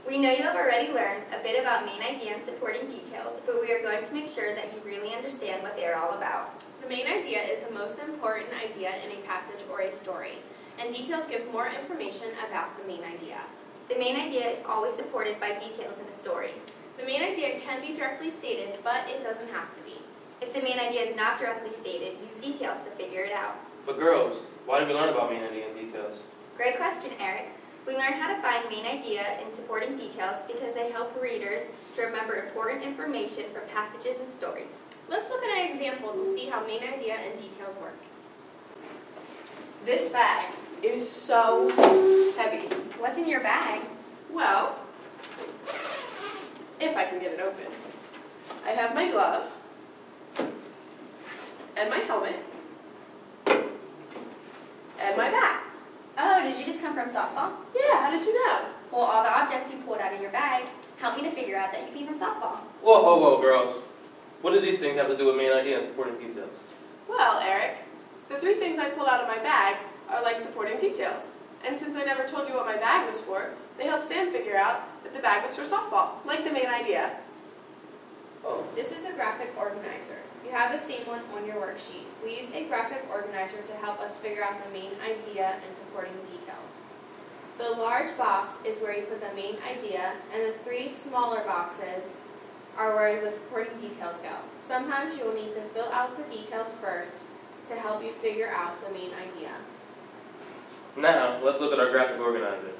We know you have already learned a bit about main idea and supporting details, but we are going to make sure that you really understand what they are all about. The main idea is the most important idea in a passage or a story, and details give more information about the main idea. The main idea is always supported by details in a story. The main idea can be directly stated, but it doesn't have to be. If the main idea is not directly stated, use details to figure it out. But girls, why did we learn about main idea and details? Great question, Eric. We learn how to find main idea and supporting details because they help readers to remember important information from passages and stories. Let's look at an example to see how main idea and details work. This bag is so heavy. What's in your bag? Well, if I can get it open. I have my glove, and my helmet, and my bat. Oh, did you just come from softball? Yeah, how did you know? Well, all the objects you pulled out of your bag helped me to figure out that you came from softball. Whoa, girls. What do these things have to do with main idea and supporting details? Well, Eric, the 3 things I pulled out of my bag are like supporting details. And since I never told you what my bag was for, they helped Sam figure out that the bag was for softball, like the main idea. Oh. This is a graphic organizer. You have the same one on your worksheet. We use a graphic organizer to help us figure out the main idea and supporting details. The large box is where you put the main idea, and the 3 smaller boxes are where the supporting details go. Sometimes you will need to fill out the details first to help you figure out the main idea. Now, let's look at our graphic organizer.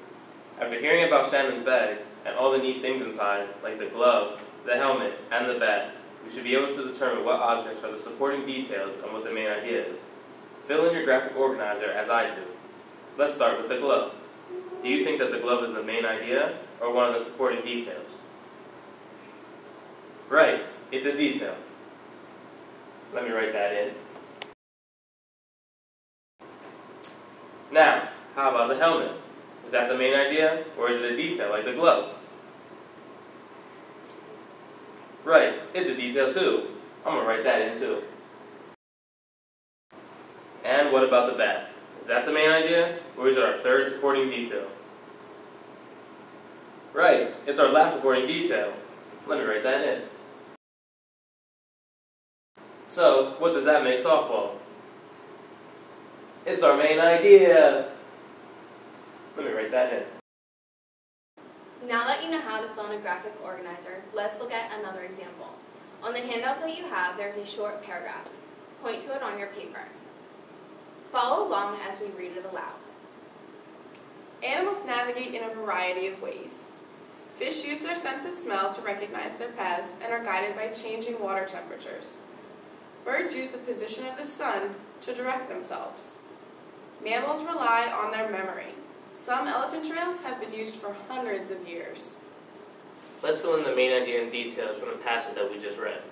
After hearing about Shannon's bag and all the neat things inside, like the glove, the helmet, and the bat, we should be able to determine what objects are the supporting details and what the main idea is. Fill in your graphic organizer as I do. Let's start with the glove. Do you think that the glove is the main idea or one of the supporting details? Right, it's a detail. Let me write that in. Now, how about the helmet? Is that the main idea or is it a detail like the glove? Right, it's a detail too. I'm going to write that in too. And what about the bat? Is that the main idea, or is it our 3rd supporting detail? Right, it's our last supporting detail. Let me write that in. So, what does that make softball? It's our main idea. Let me write that in. Now that you know how to fill in a graphic organizer, let's look at another example. On the handout that you have, there's a short paragraph. Point to it on your paper. Follow along as we read it aloud. Animals navigate in a variety of ways. Fish use their sense of smell to recognize their paths and are guided by changing water temperatures. Birds use the position of the sun to direct themselves. Mammals rely on their memory. Some elephant trails have been used for hundreds of years. Let's fill in the main idea and details from the passage that we just read.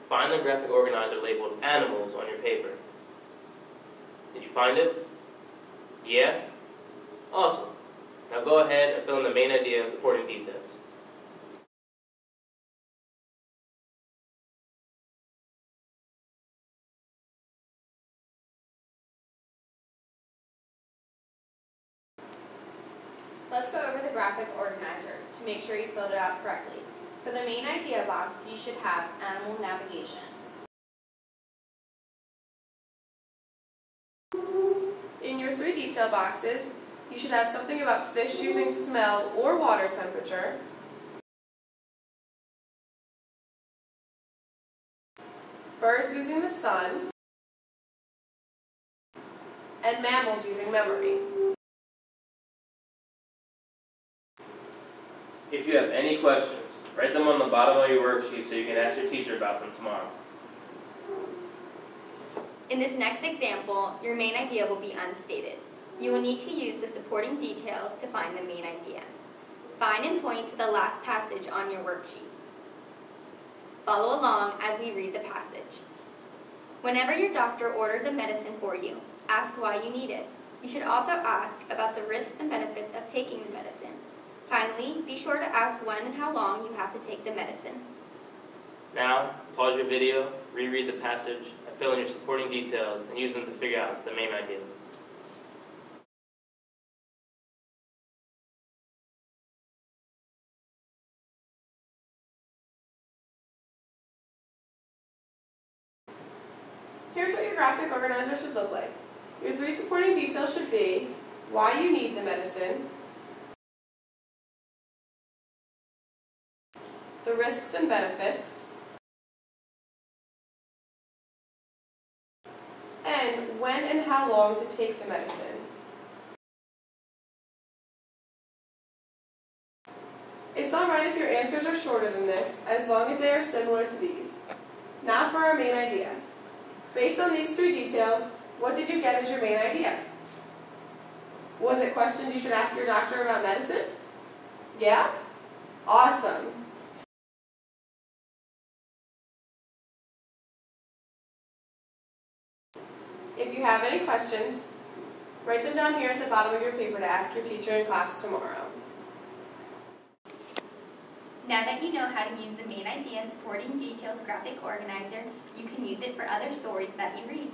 Find the graphic organizer labeled Animals on your paper. Did you find it? Yeah? Awesome. Now go ahead and fill in the main idea and supporting details. Let's go over the graphic organizer to make sure you filled it out correctly. For the main idea box, you should have animal navigation. In your 3 detail boxes, you should have something about fish using smell or water temperature, birds using the sun, and mammals using memory. If you have any questions, write them on the bottom of your worksheet so you can ask your teacher about them tomorrow. In this next example, your main idea will be unstated. You will need to use the supporting details to find the main idea. Find and point to the last passage on your worksheet. Follow along as we read the passage. Whenever your doctor orders a medicine for you, ask why you need it. You should also ask about the risks and benefits of taking the medicine. Finally, be sure to ask when and how long you have to take the medicine. Now, pause your video, reread the passage, and fill in your supporting details and use them to figure out the main idea. Here's what your graphic organizer should look like. Your 3 supporting details should be why you need the medicine, the risks and benefits, and when and how long to take the medicine. It's alright if your answers are shorter than this, as long as they are similar to these. Now for our main idea. Based on these 3 details, what did you get as your main idea? Was it questions you should ask your doctor about medicine? Yeah? Awesome. If you have any questions, write them down here at the bottom of your paper to ask your teacher in class tomorrow. Now that you know how to use the main idea and supporting details graphic organizer, you can use it for other stories that you read.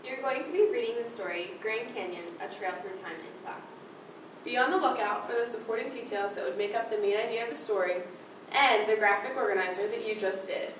You're going to be reading the story, Grand Canyon, A Trail Through Time in class. Be on the lookout for the supporting details that would make up the main idea of the story and the graphic organizer that you just did.